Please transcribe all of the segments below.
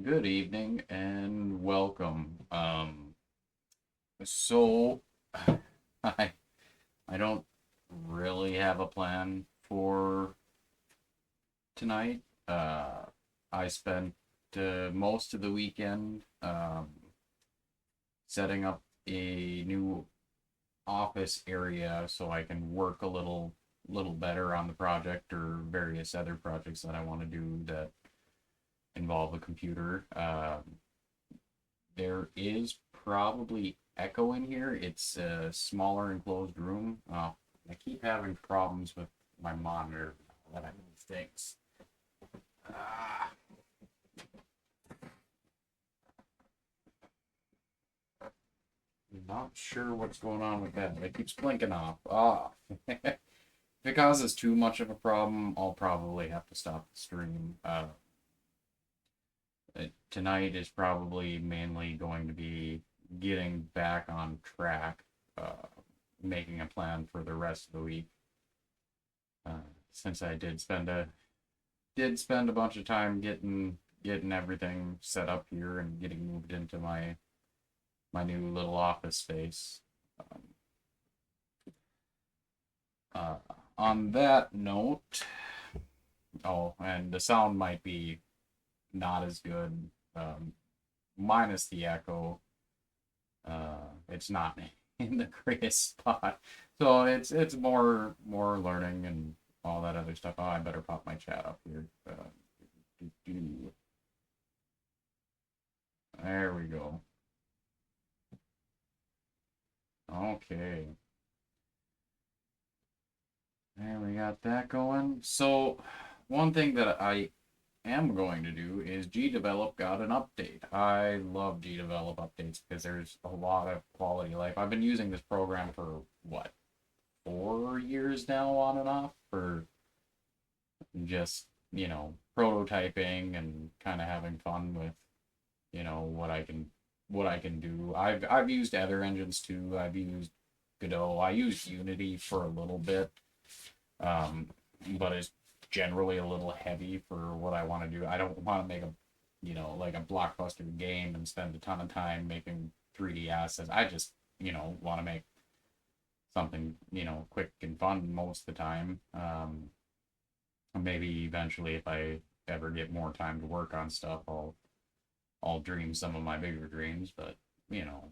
Good evening and welcome. So I I don't really have a plan for tonight. I spent most of the weekend setting up a new office area so I can work a little better on the project or various other projects that I want to do that involve a computer. There is probably echo in here. It's a smaller enclosed room. I keep having problems with my monitor that I move things. Ah, not sure what's going on with that. It keeps blinking off. If it causes too much of a problem, I'll probably have to stop the stream. Tonight is probably mainly going to be getting back on track, uh, making a plan for the rest of the week. Since I did spend a bunch of time getting everything set up here and getting moved into my new little office space. Um, uh, on that note, oh, and the sound might be not as good, minus the echo. It's not in the greatest spot, so it's more learning and all that other stuff. Oh, I better pop my chat up here. There we go. Okay. There we got that going. So, one thing that I am going to do is Gdevelop got an update. I love Gdevelop updates because there's a lot of quality of life. I've been using this program for what, 4 years now on and off for just, prototyping and kind of having fun with, what I can do. I've used other engines too. I've used Godot. I used Unity for a little bit, um, but it's generally a little heavy for what I want to do. I don't want to make like a blockbuster game and spend a ton of time making 3D assets. I just, want to make something, quick and fun most of the time. Maybe eventually, if I ever get more time to work on stuff, I'll dream some of my bigger dreams. But you know,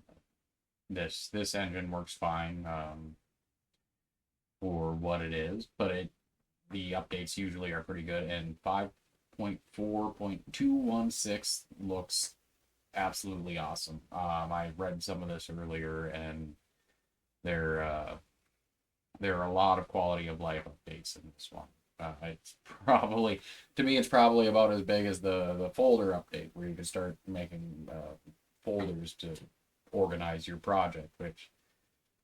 this engine works fine for what it is. But the updates usually are pretty good, and 5.4.216 looks absolutely awesome. I read some of this earlier, and there there are a lot of quality of life updates in this one. It's probably, to me, it's probably about as big as the folder update, where you can start making folders to organize your project. Which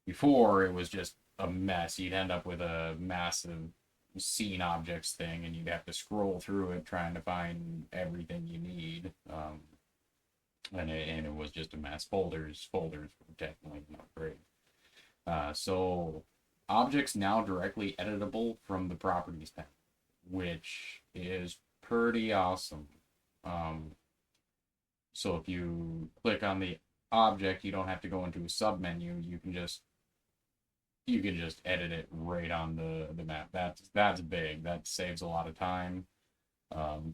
before it was just a mess. You'd end up with a massive scene objects thing, and you'd have to scroll through it trying to find everything you need. And it was just a mess. Folders were definitely not great. So objects now directly editable from the properties panel, which is pretty awesome. Um, so if you click on the object, you don't have to go into a sub menu. You can just edit it right on the map. That's big. That saves a lot of time,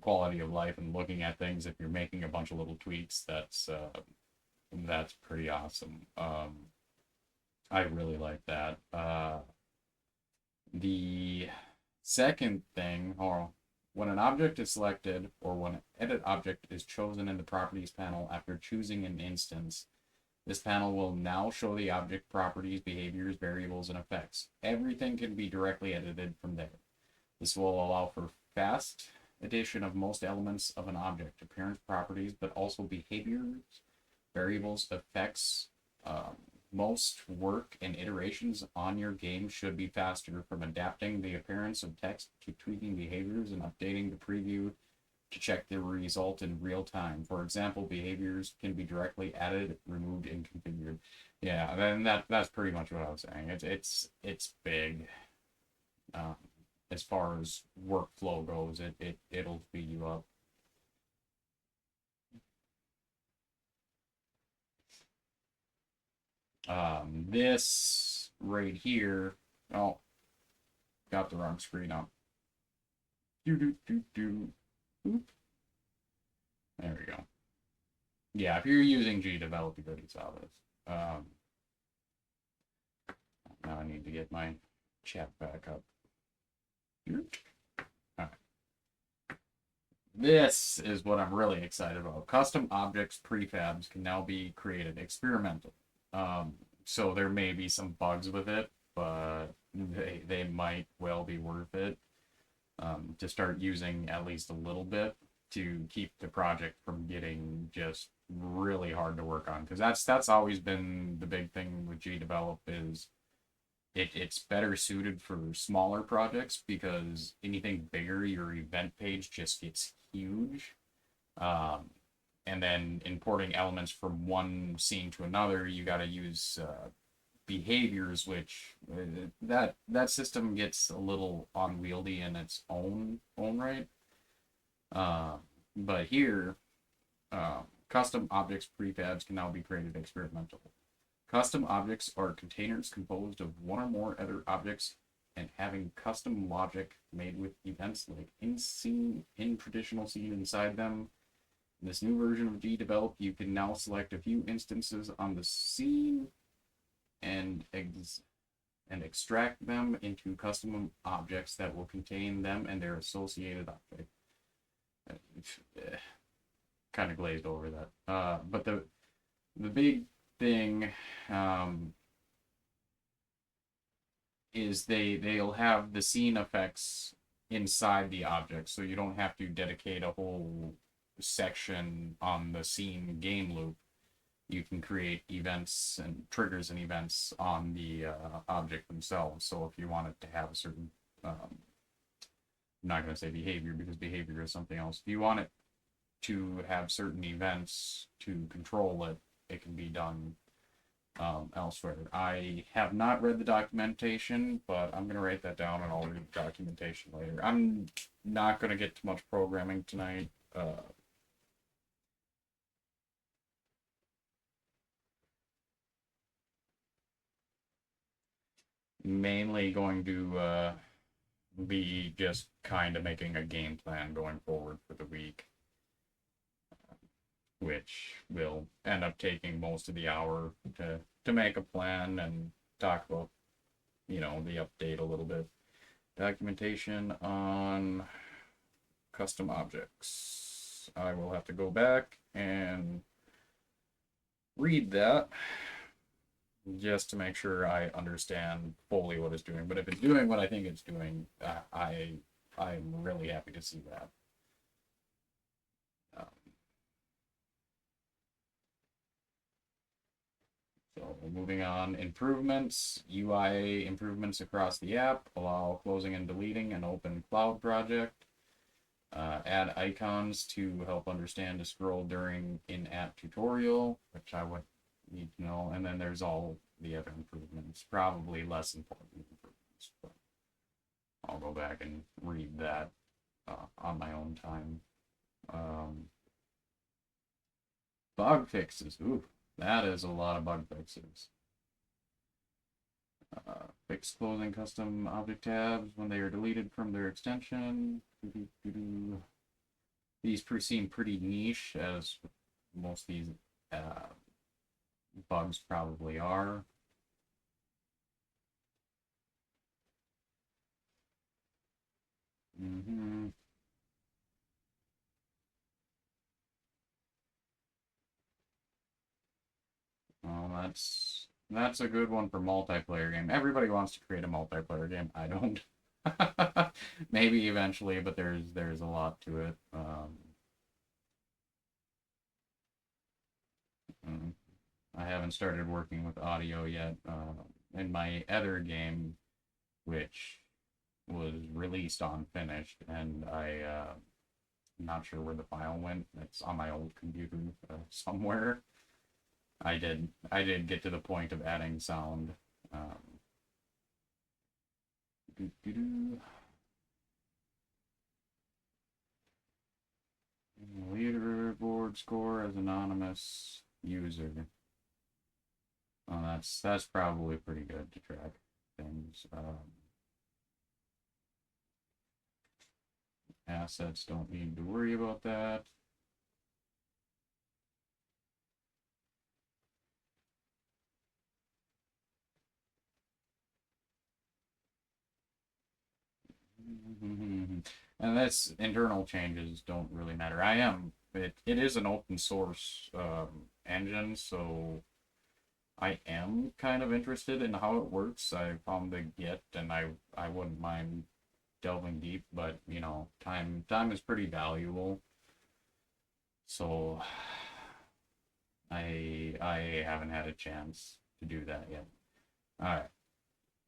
quality of life, and looking at things. If you're making a bunch of little tweaks, that's pretty awesome. I really like that. The second thing, or when an object is selected, or when an edit object is chosen in the properties panel after choosing an instance, this panel will now show the object properties, behaviors, variables, and effects. Everything can be directly edited from there. This will allow for fast addition of most elements of an object, appearance properties, but also behaviors, variables, effects. Most work and iterations on your game should be faster, from adapting the appearance of text to tweaking behaviors and updating the preview to check the result in real time. For example, behaviors can be directly added, removed, and configured. Yeah, then that's pretty much what I was saying. It's big. Um, as far as workflow goes, it'll speed you up. This right here, oh, got the wrong screen up. Do do do do. Oop. There we go. Yeah, if you're using Gdevelop, you already saw this. Now I need to get my chat back up. Alright. This is what I'm really excited about. Custom objects prefabs can now be created experimental. So there may be some bugs with it, but they might well be worth it to start using at least a little bit to keep the project from getting just really hard to work on, because that's always been the big thing with Gdevelop is it's better suited for smaller projects, because anything bigger, your event page just gets huge. Um, and then importing elements from one scene to another, you got to use behaviors, which that system gets a little unwieldy in its own right. Uh, but here, custom objects prefabs can now be created experimental. Custom objects are containers composed of one or more other objects and having custom logic made with events like in traditional scene inside them. In this new version of Gdevelop, you can now select a few instances on the scene and extract them into custom objects that will contain them and their associated object. Kind of glazed over that. But the big thing is they'll have the scene effects inside the object, so you don't have to dedicate a whole section on the scene game loop. You can create events and triggers and events on the object themselves. So if you want it to have a certain, I'm not going to say behavior because behavior is something else. If you want it to have certain events to control it, it can be done elsewhere. I have not read the documentation, but I'm going to write that down and I'll read the documentation later. I'm not going to get too much programming tonight. Mainly going to be just kind of making a game plan going forward for the week, which will end up taking most of the hour to make a plan and talk about, the update a little bit. Documentation on custom objects. I will have to go back and read that just to make sure I understand fully what it's doing. But if it's doing what I think it's doing, I'm really happy to see that. So moving on, improvements, UI improvements across the app, allow closing and deleting an open cloud project, add icons to help understand to scroll during in-app tutorial, which I would need to know, and then there's all the other improvements, probably less important improvements, but I'll go back and read that on my own time. Bug fixes, ooh. That is a lot of bug fixes. Fix closing custom object tabs when they are deleted from their extension. These seem pretty niche, as most of these bugs probably are. Well, that's a good one for multiplayer game. Everybody wants to create a multiplayer game. I don't. Maybe eventually, but there's a lot to it. I haven't started working with audio yet. In my other game, which was released on finished, and I'm not sure where the file went. It's on my old computer somewhere. I did get to the point of adding sound. Leaderboard score as anonymous user. That's probably pretty good to track things. Assets don't need to worry about that. And that's internal changes don't really matter. It is an open source engine, so I am kind of interested in how it works. I found the Git, and I wouldn't mind delving deep, but you know, time is pretty valuable. So I haven't had a chance to do that yet. All right.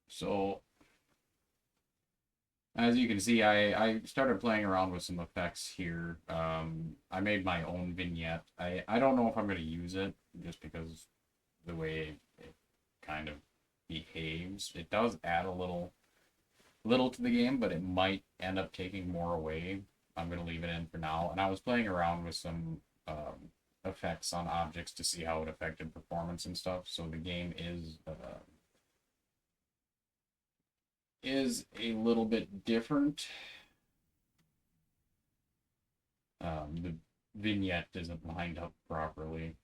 So as you can see, I started playing around with some effects here. I made my own vignette. I don't know if I'm going to use it just because the way it kind of behaves. It does add a little to the game, but it might end up taking more away. I'm going to leave it in for now. And I was playing around with some effects on objects to see how it affected performance and stuff. So the game is a little bit different. The vignette isn't lined up properly.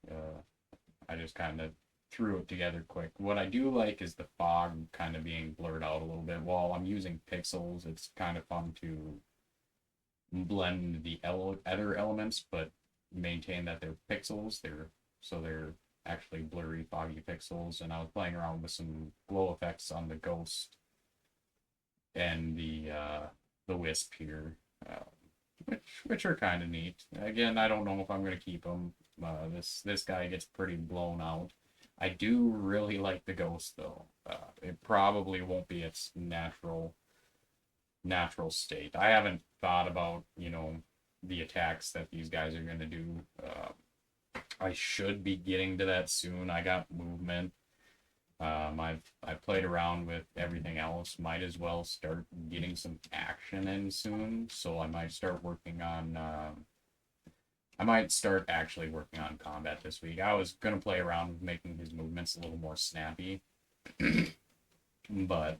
I just kind of threw it together quick. What I do like is the fog kind of being blurred out a little bit. While I'm using pixels, it's kind of fun to blend the other elements, but maintain that they're pixels. They're actually blurry, foggy pixels. And I was playing around with some glow effects on the ghost and the wisp here, which are kind of neat. Again, I don't know if I'm gonna keep them. This guy gets pretty blown out. I do really like the ghost though. It probably won't be its natural state. I haven't thought about the attacks that these guys are gonna do. I should be getting to that soon. I got movement. I've played around with everything else. Might as well start getting some action in soon. So I might start working on. I might start actually working on combat this week. I was gonna play around with making his movements a little more snappy, but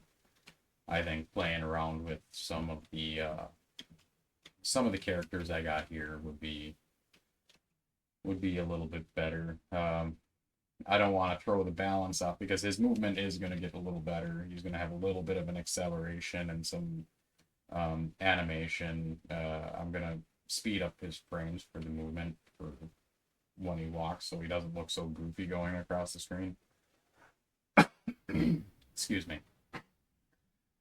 I think playing around with some of the characters I got here would be a little bit better. I don't want to throw the balance off because his movement is going to get a little better. He's going to have a little bit of an acceleration and some animation. I'm going to speed up his frames for the movement for when he walks so he doesn't look so goofy going across the screen. Excuse me.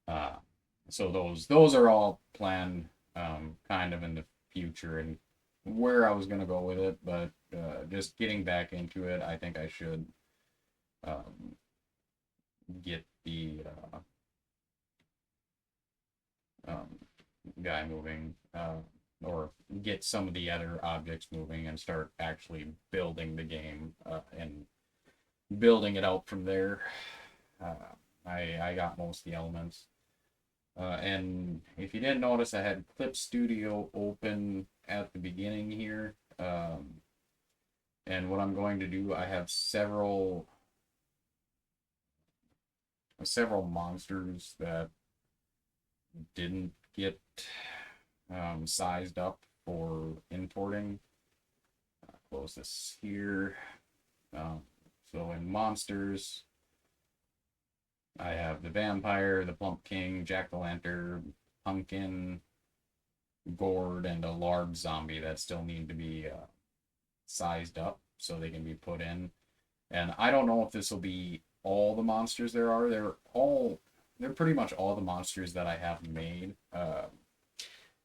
Uh, so those are all planned kind of in the future and where I was going to go with it, but just getting back into it, I think I should um, get the um, guy moving, or get some of the other objects moving and start actually building the game and building it out from there. I got most of the elements. And if you didn't notice, I had Clip Studio open at the beginning here. And what I'm going to do, I have several monsters that didn't get sized up for importing. I'll close this here. So in monsters, I have the vampire, the plump king, jack-o'-lantern, pumpkin, gourd, and a large zombie that still need to be sized up so they can be put in. And I don't know if this will be all the monsters there are. They're pretty much all the monsters that I have made.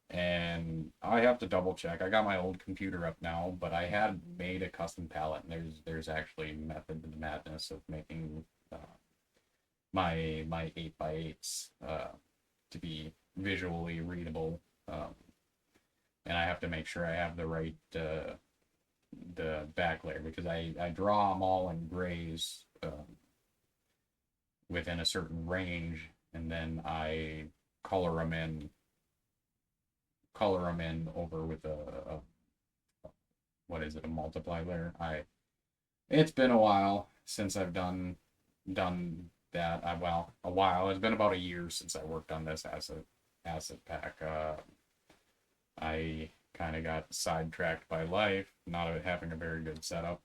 And I have to double check. I got my old computer up now, but I had made a custom palette, and there's actually method to the madness of making my 8x8s to be visually readable, and I have to make sure I have the right the back layer because I draw them all in grays within a certain range, and then I color them in over with a what is it, a multiply layer. It's been a while since I've done that. Well, a while. It's been about a year since I worked on this asset pack. I kind of got sidetracked by life, not having a very good setup.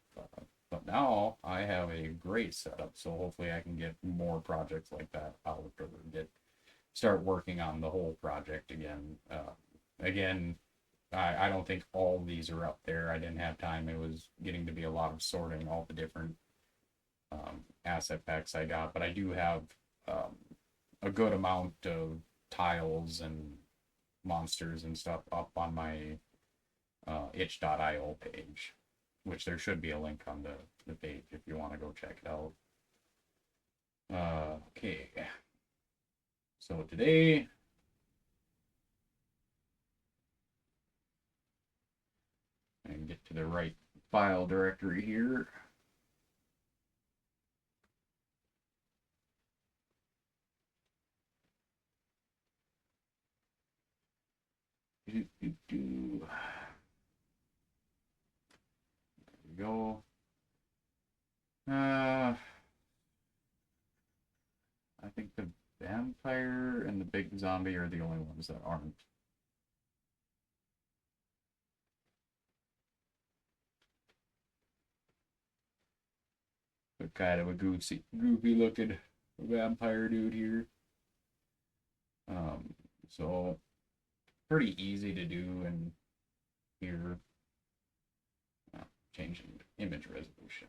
But now I have a great setup, so hopefully I can get more projects like that out or start working on the whole project again. Again, I don't think all of these are up there. I didn't have time. It was getting to be a lot of sorting all the different asset packs I got, but I do have a good amount of tiles and monsters and stuff up on my itch.io page, which there should be a link on the page if you want to go check it out. Okay, so today and get to the right file directory here. There we go. I think the vampire and the big zombie are the only ones that aren't. But kind of a goofy looking vampire dude here. So pretty easy to do in here. Changing image resolution.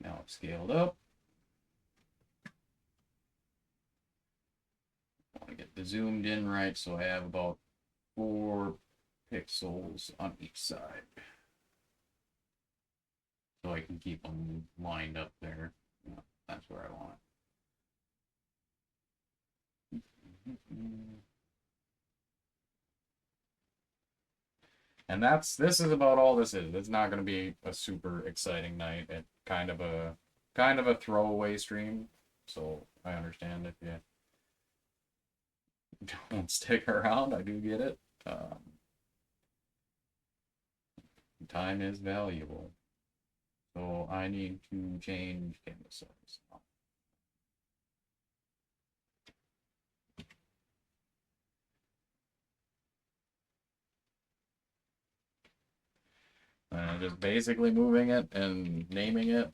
Now it's scaled up. I want to get the zoomed in right, so I have about 4 pixels on each side. So I can keep them lined up there. Yeah, that's where I want it. And this is about all this is. It's not going to be a super exciting night. It's kind of a throwaway stream. So I understand if you don't stick around. I do get it. Time is valuable. So I need to change canvas size. Just basically moving it and naming it.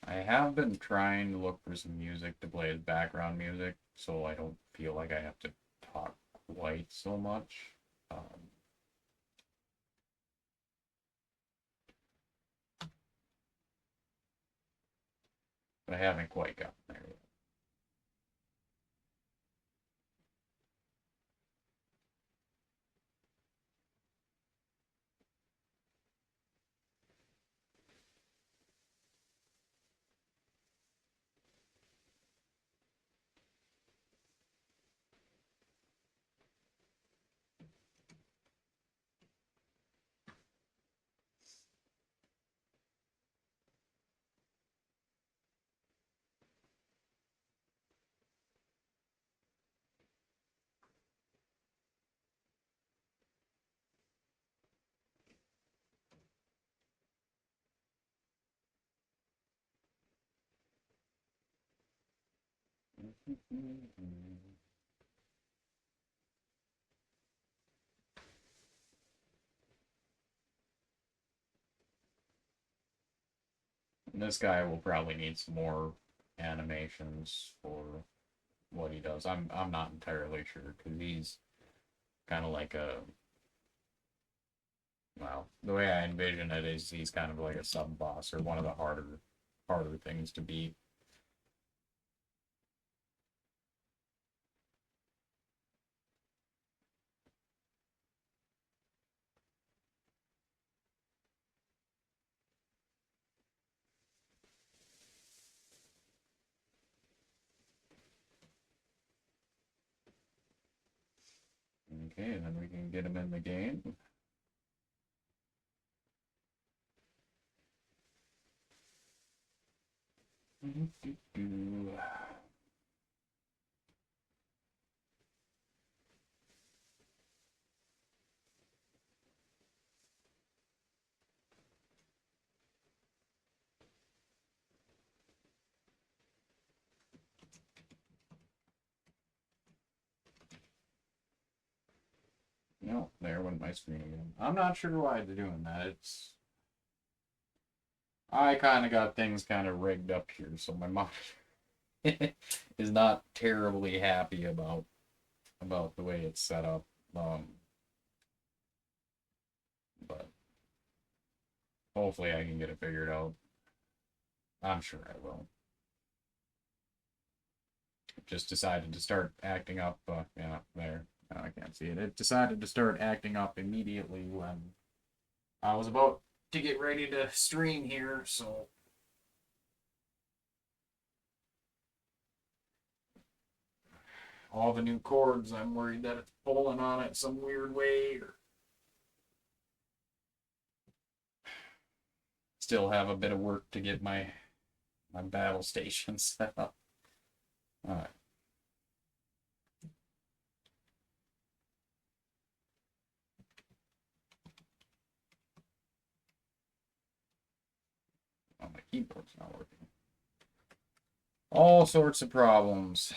I have been trying to look for some music to play as background music, so I don't feel like I have to talk quite so much. But I haven't quite gotten there yet. And this guy will probably need some more animations for what he does. I'm not entirely sure because he's kind of like a, well, the way I envision it is he's kind of like a sub boss or one of the harder things to beat. Okay, then we can get him in the game. No, there went my screen again. I'm not sure why they're doing that. I kind of got things kind of rigged up here, so my mom is not terribly happy about the way it's set up. But hopefully I can get it figured out. I'm sure I will. It just decided to start acting up. Yeah, there. No, I can't see it. It decided to start acting up immediately when I was about to get ready to stream here, so all the new chords, I'm worried that it's pulling on it some weird way. Or still have a bit of work to get my battle station set up. All right. Oh, my keyboard's not working. All sorts of problems.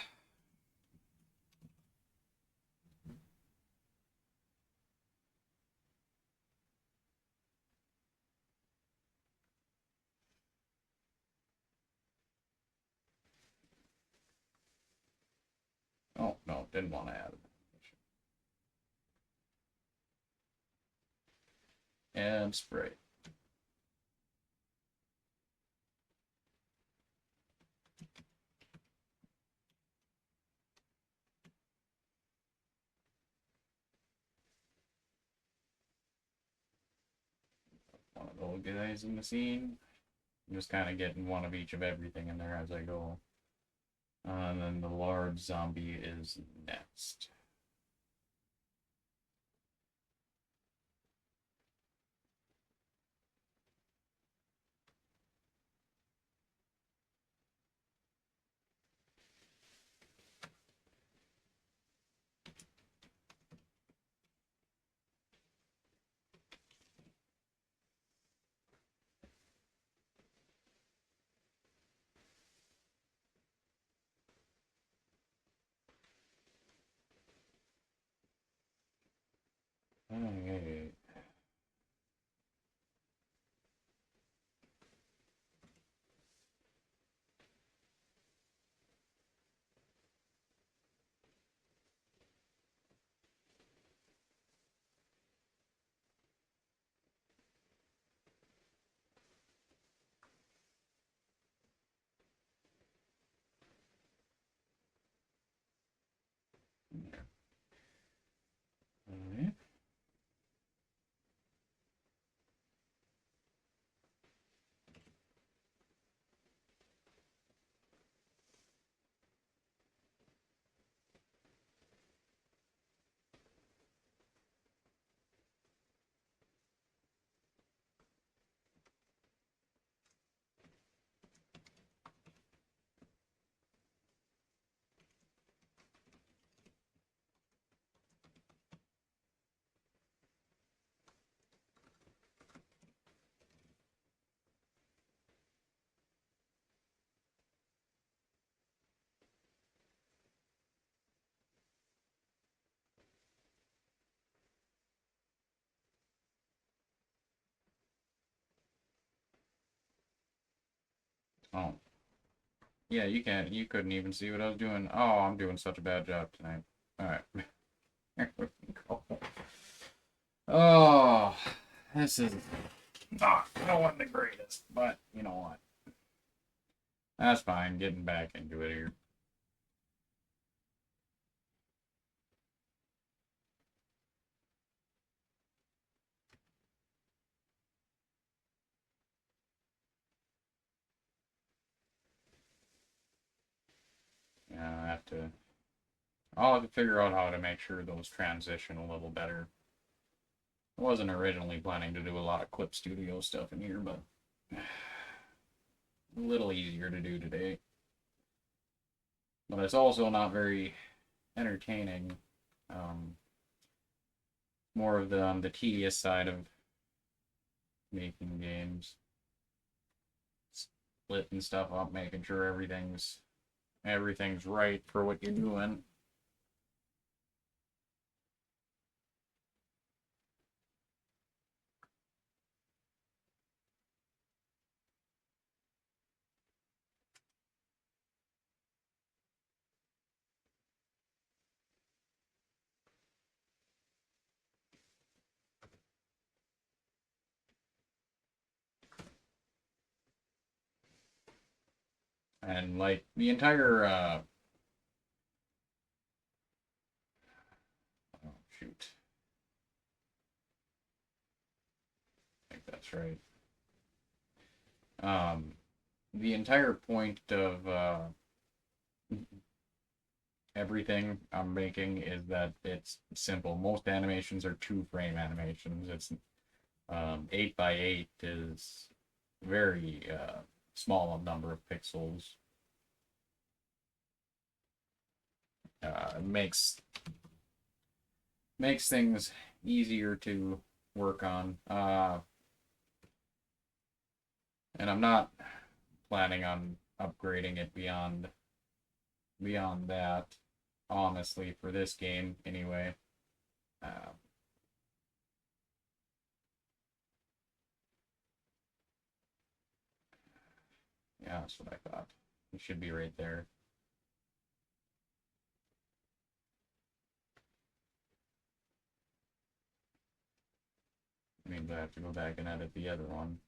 Oh, no, didn't want to add it. And spray. One of those guys in the scene. I'm just kind of getting one of each of everything in there as I go. And then the large zombie is next. Hey. Alright. Oh. Yeah, you couldn't even see what I was doing. Oh, I'm doing such a bad job tonight. Alright. Here we go. Oh, this is not the greatest, but you know what? That's fine, getting back into it here. Yeah, I'll have to figure out how to make sure those transition a little better. I wasn't originally planning to do a lot of Clip Studio stuff in here, but a little easier to do today. But it's also not very entertaining. More of the tedious side of making games. Splitting stuff up, making sure everything's right for what you're doing. And like the entire oh shoot. I think that's right. The entire point of everything I'm making is that it's simple. Most animations are 2-frame animations. It's 8 by 8 is very small number of pixels. Makes things easier to work on. And I'm not planning on upgrading it beyond that, honestly, for this game anyway. Yeah, that's what I thought. It should be right there. Means I have to go back and edit the other one.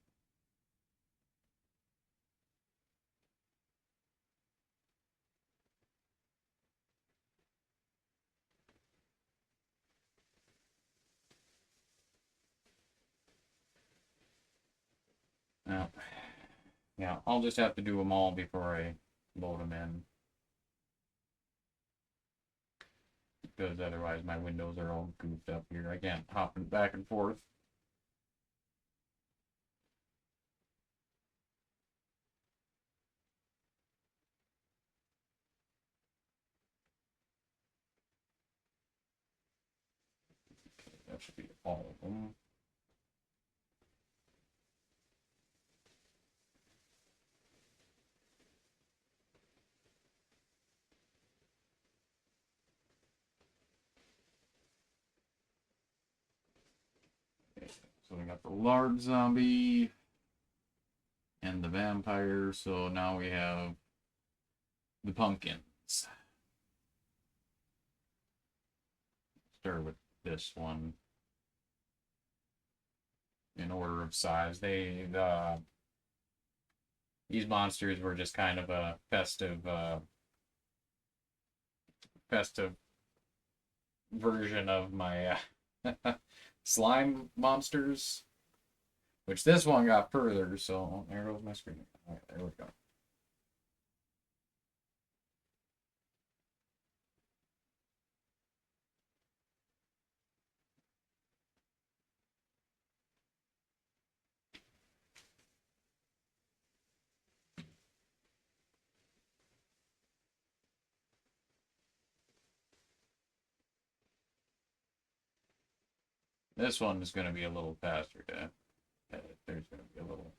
Yeah, I'll just have to do them all before I load them in. Because otherwise my windows are all goofed up here. I can't hop back and forth. That should be all of them. Okay, so we got the large zombie and the vampire. So now we have the pumpkins. Start with this one in order of size. These monsters were just kind of a festive version of my slime monsters, which this one got further. So there goes my screen. All right, there we go. This one is going to be a little faster to edit. There's going to be a little.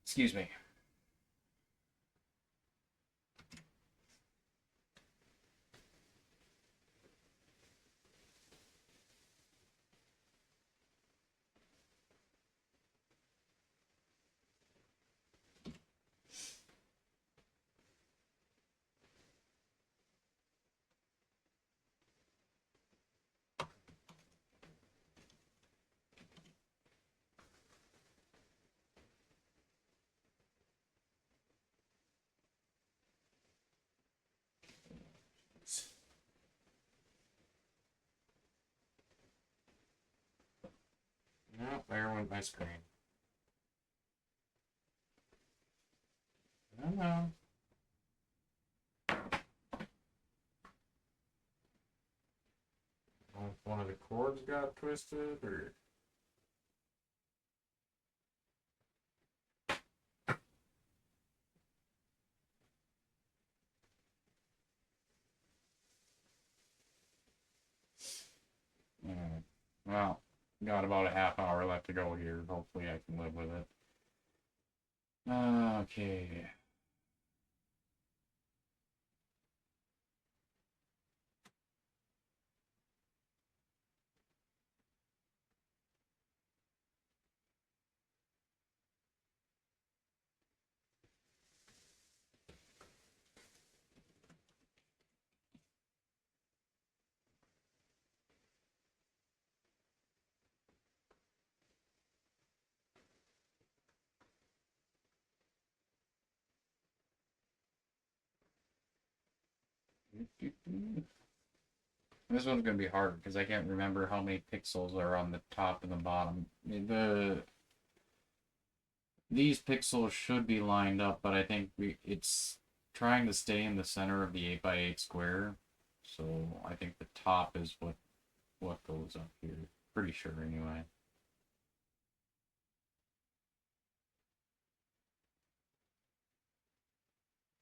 Excuse me. No, there went my screen. No, no. If one of the cords got twisted, or well, got about a half hour left to go here. Hopefully, I can live with it. Okay. This one's gonna be hard because I can't remember how many pixels are on the top and the bottom. These pixels should be lined up, but I think it's trying to stay in the center of the 8x8 square. So I think the top is what goes up here. Pretty sure anyway.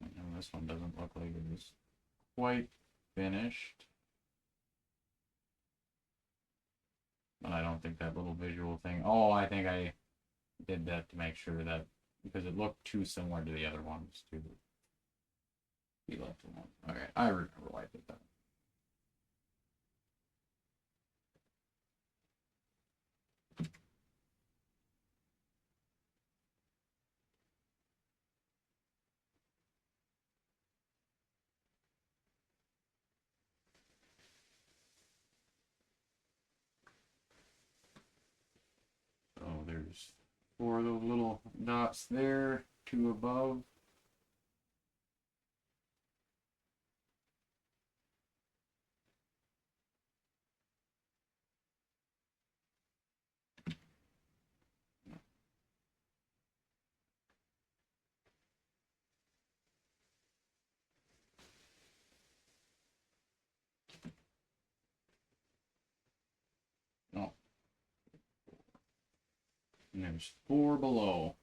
And this one doesn't look like it was quite finished. But I don't think that little visual thing. Oh, I think I did that to make sure that because it looked too similar to the other ones to be left alone. Okay, I remember why I did that. So there's 4 of those little dots there, 2 above. No, and there's 4 below.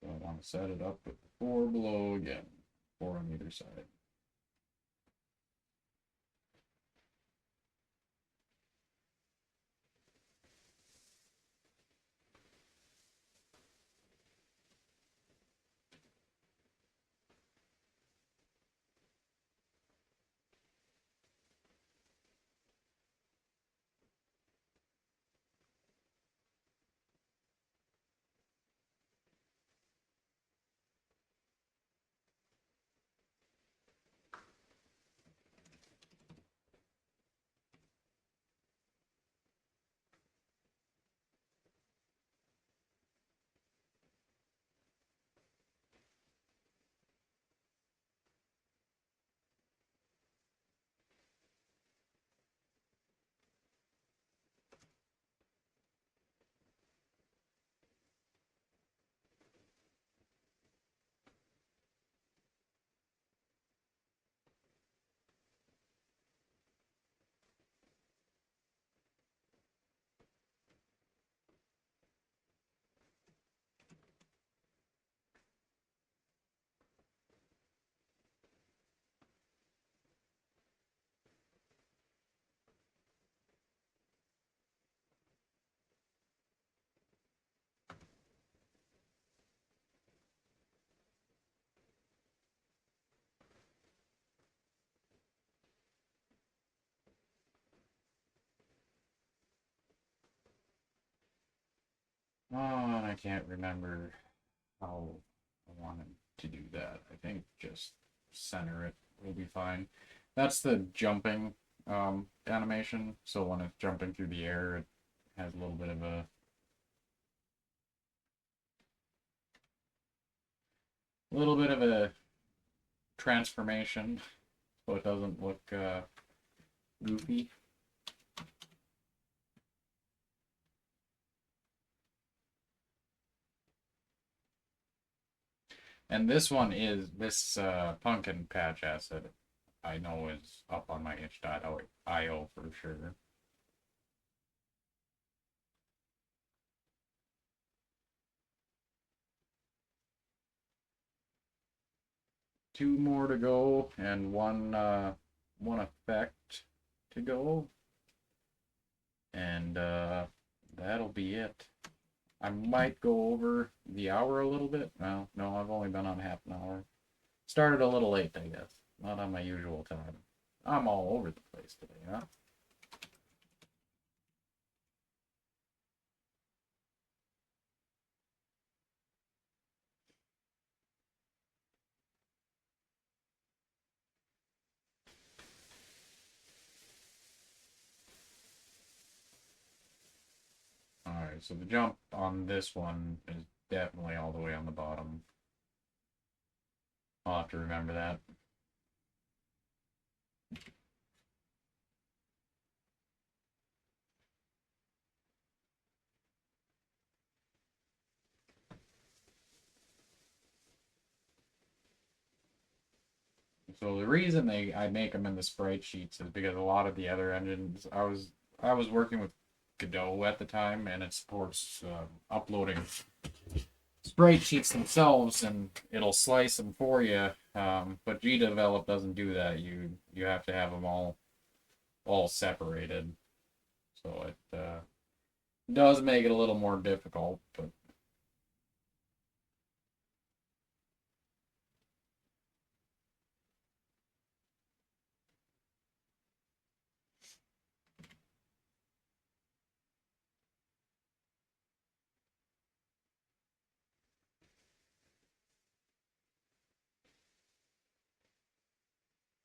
So I want to set it up with 4 below again, 4 on either side. Oh, and I can't remember how I wanted to do that. I think just center it will be fine. That's the jumping animation. So when it's jumping through the air, it has a little bit of a transformation, so it doesn't look goofy. And this pumpkin patch asset I know is up on my itch.io for sure. Two more to go and one effect to go, and that'll be it. I might go over the hour a little bit. Well, no, I've only been on half an hour. Started a little late, I guess. Not on my usual time. I'm all over the place today, huh? Alright, so the jump on this one is definitely all the way on the bottom. I'll have to remember that. So the reason I make them in the sprite sheets is because a lot of the other engines I was working with Godot at the time, and it supports uploading sprite sheets themselves, and it'll slice them for you. But Gdevelop doesn't do that. You have to have them all separated. So it does make it a little more difficult, but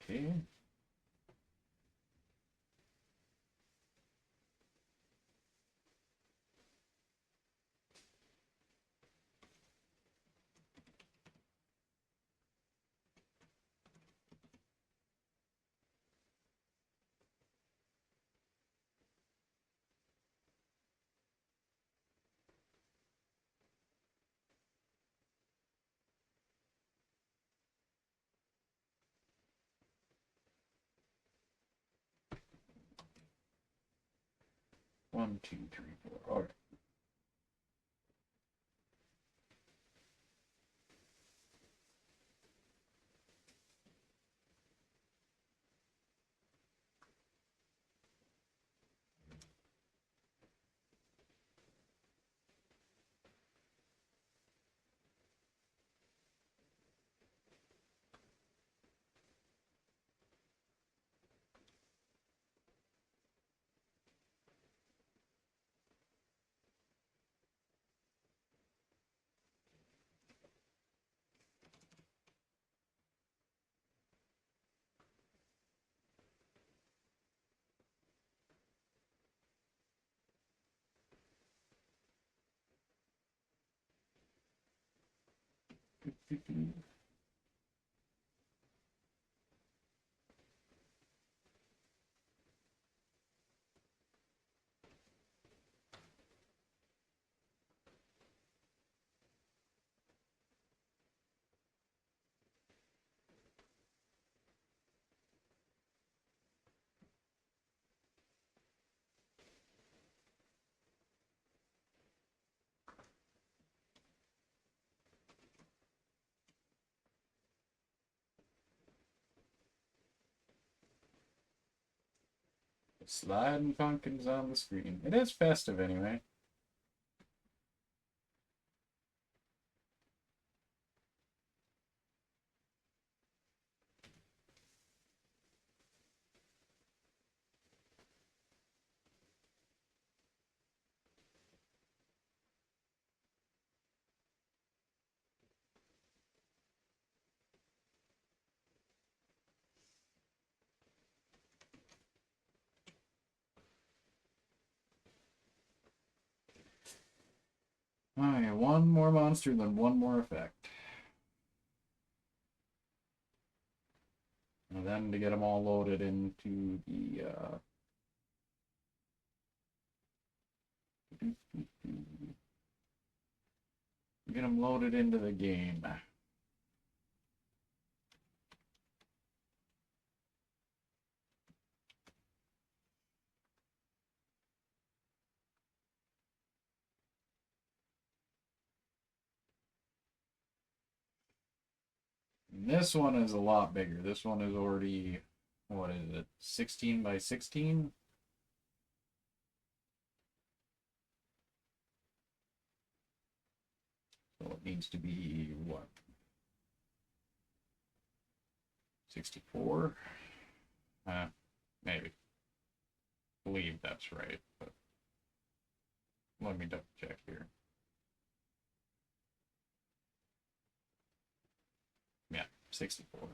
okay. 1, 2, 3, 4. All right. Sliding pumpkins on the screen. It is festive anyway. Alright, one more monster, then one more effect. And then to get them all loaded into the get them loaded into the game. And this one is a lot bigger. This one is already, what is it, 16 by 16? So it needs to be, what, 64? Maybe. I believe that's right, but let me double check here. Yeah, 64.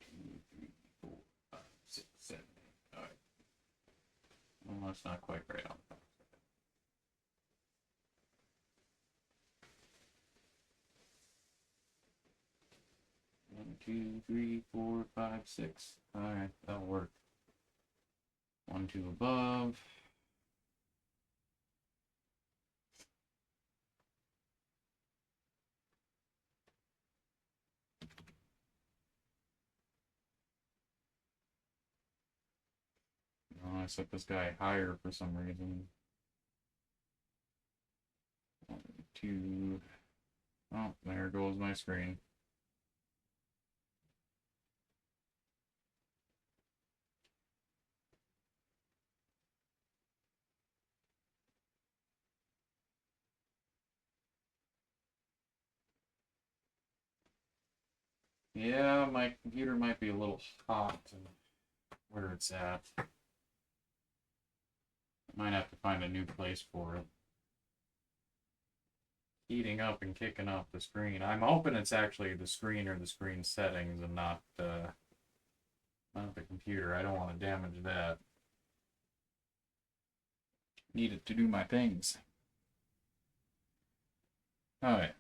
Two, three, four, five, six, seven, eight. All right. Well, that's not quite right on the top. 1, 2, 3, 4, 5, 6. Alright, that'll work. 1, 2 above. Oh, I set this guy higher for some reason. 1, 2. Oh, there goes my screen. Yeah, my computer might be a little hot where it's at. I might have to find a new place for it. Heating up and kicking off the screen. I'm hoping it's actually the screen or the screen settings and not the computer. I don't want to damage that. Need it to do my things. Alright.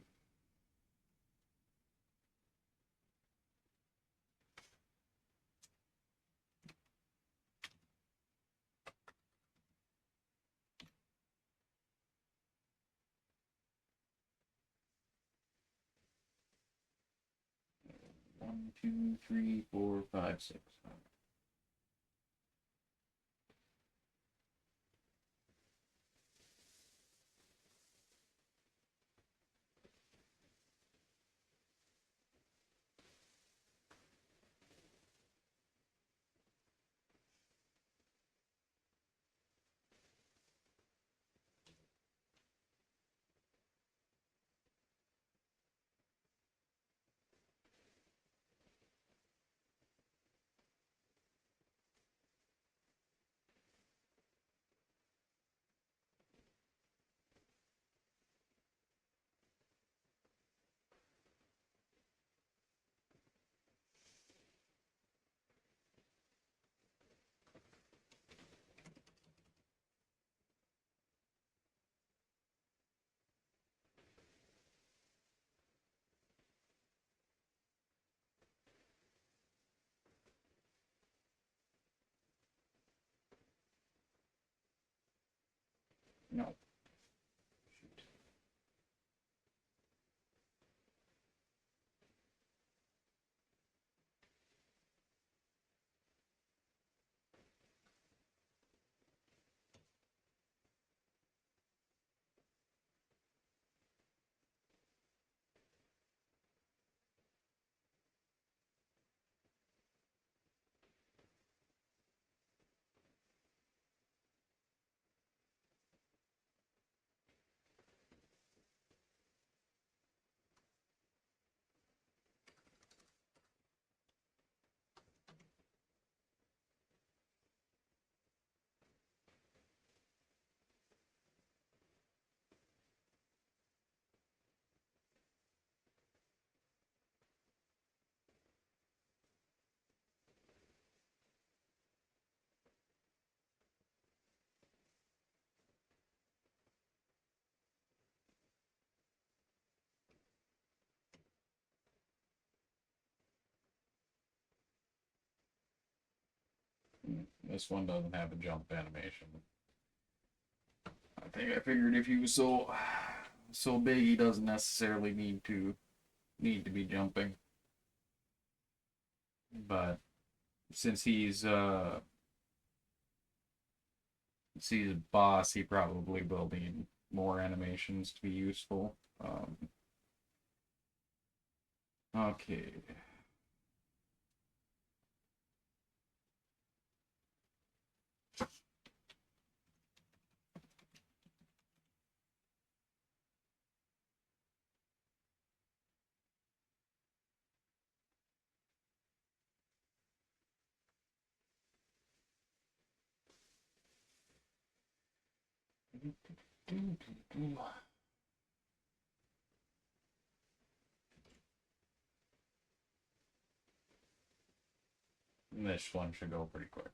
One, two, three, four, five, six. This one doesn't have a jump animation. I think I figured if he was so big, he doesn't necessarily need to be jumping. But since he's a boss, he probably will need more animations to be useful. Okay. This one should go pretty quick.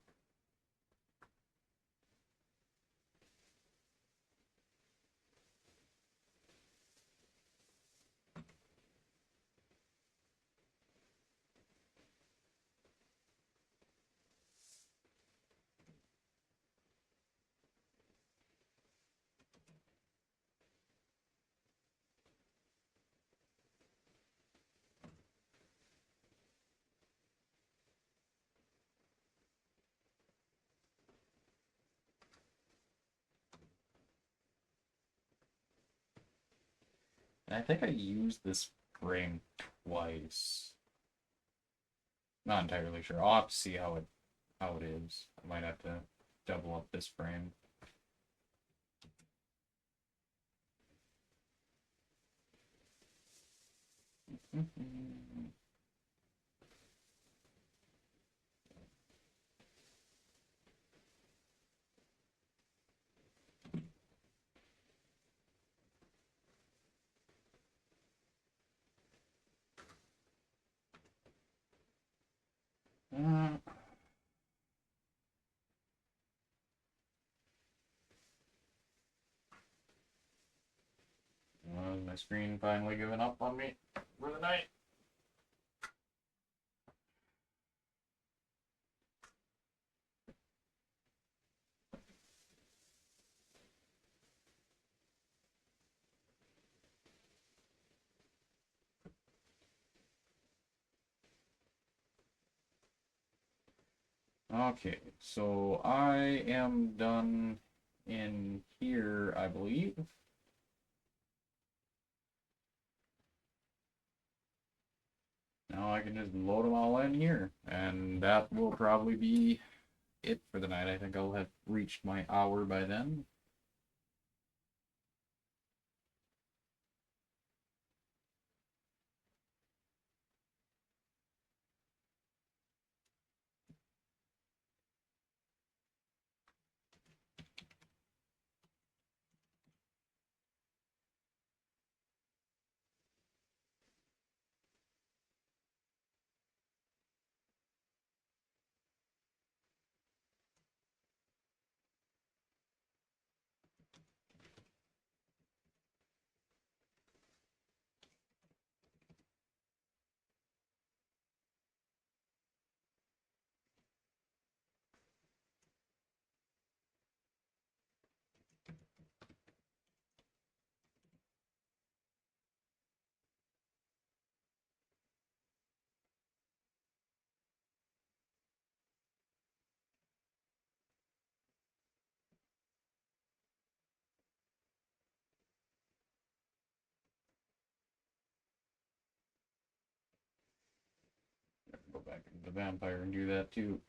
And I think I used this frame twice. Not entirely sure. I'll have to see how it is. I might have to double up this frame. Uh, my screen finally giving up on me for the night. Okay, so I am done in here, I believe. Now I can just load them all in here, and that will probably be it for the night. I think I'll have reached my hour by then. Go back into the vampire and do that too.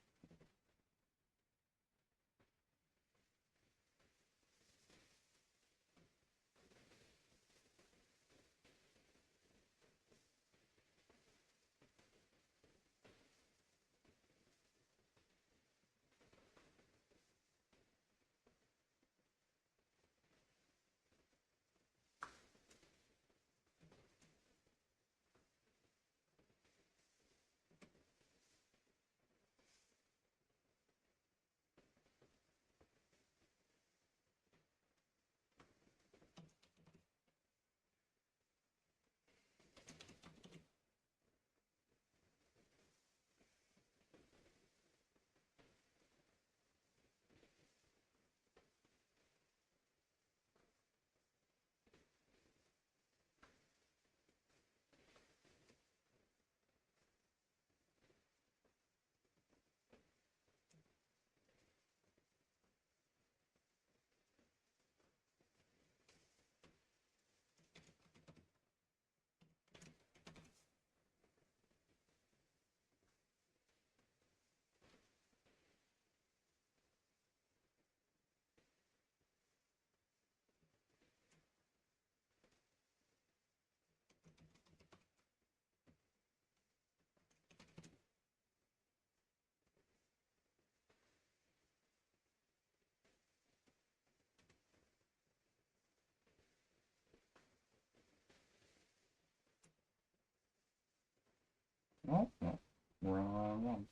Wrong one.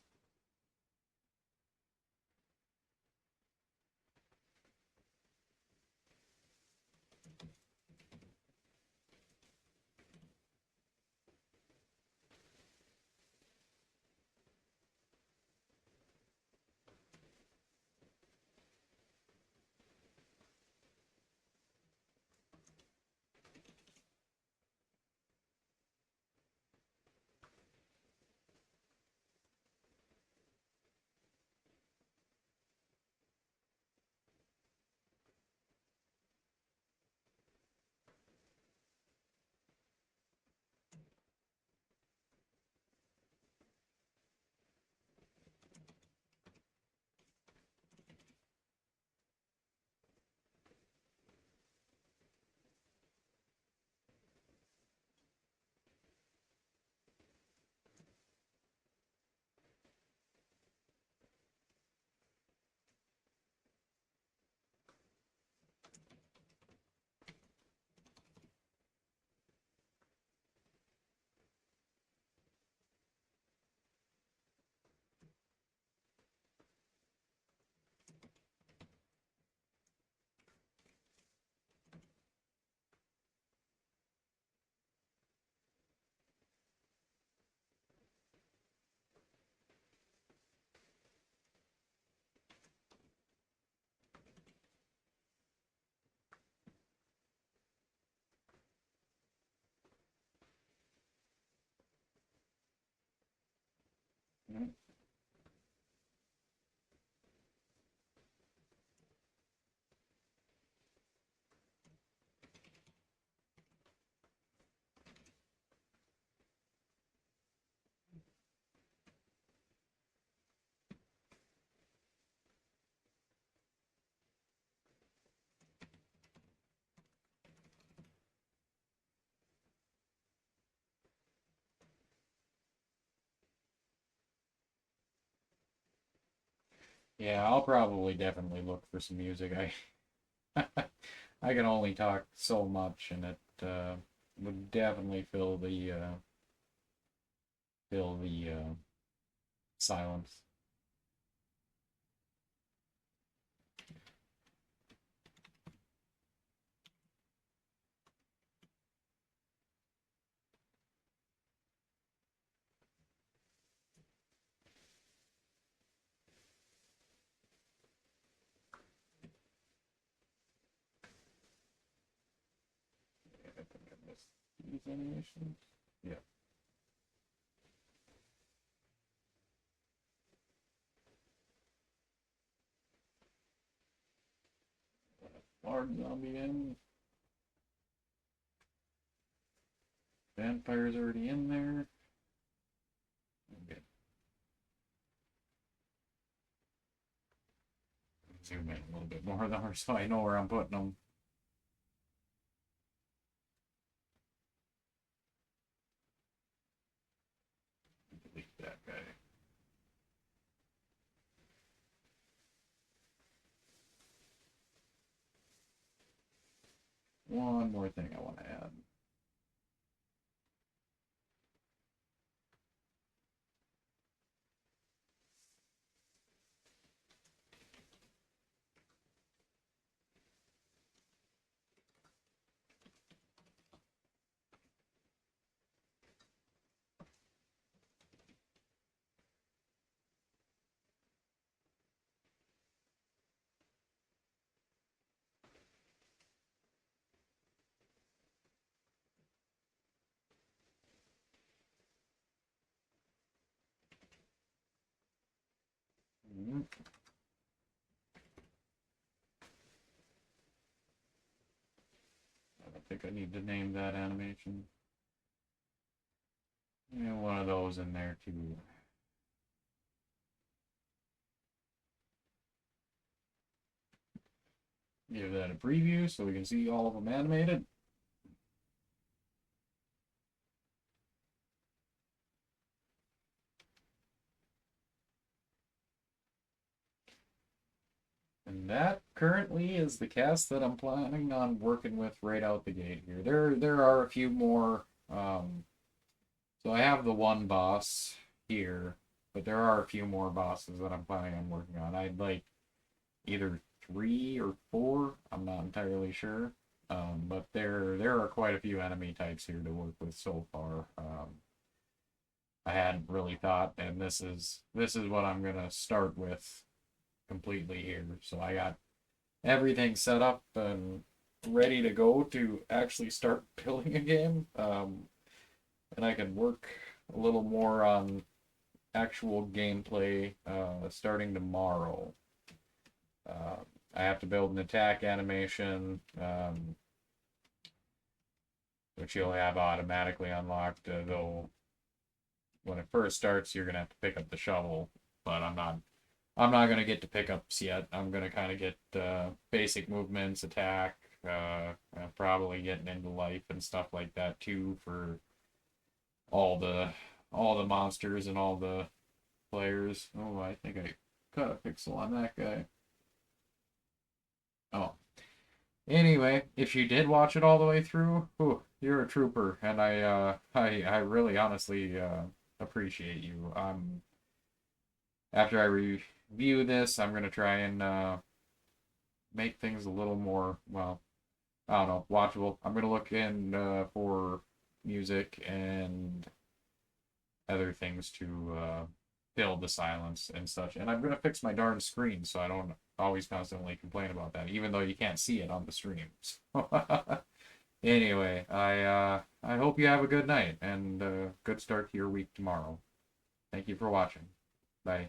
Mm-hmm. Yeah, I'll probably definitely look for some music. I can only talk so much, and it would definitely fill the silence. Yeah, I think I missed these animations. Yeah. Large zombie in. Vampire's already in there. Okay. Zoom in a little bit more though, so I know where I'm putting them. Delete that guy. One more thing I want to add. I don't think I need to name that animation. And one of those in there too. Give that a preview so we can see all of them animated. And that currently is the cast that I'm planning on working with right out the gate here. There are a few more. So I have the one boss here. but there are a few more bosses that I'm planning on working on. I'd like either 3 or 4. I'm not entirely sure. But there are quite a few enemy types here to work with so far. I hadn't really thought, and this is what I'm gonna start with completely here. So I got everything set up and ready to go to actually start building a game. And I can work a little more on actual gameplay starting tomorrow. I have to build an attack animation, which you'll have automatically unlocked, though when it first starts, you're gonna have to pick up the shovel. But I'm not gonna get to pickups yet. I'm gonna kind of get basic movements, attack, probably getting into life and stuff like that too for all the monsters and all the players. Oh, I think I cut a pixel on that guy. Oh. Anyway, if you did watch it all the way through, whew, you're a trooper, and I really honestly appreciate you. After I review this, I'm gonna try and make things a little more, well, I don't know, watchable. I'm gonna look in for music and other things to fill the silence and such. And I'm gonna fix my darn screen so I don't always constantly complain about that, even though you can't see it on the streams. Anyway, I hope you have a good night and good start to your week tomorrow. Thank you for watching. Bye.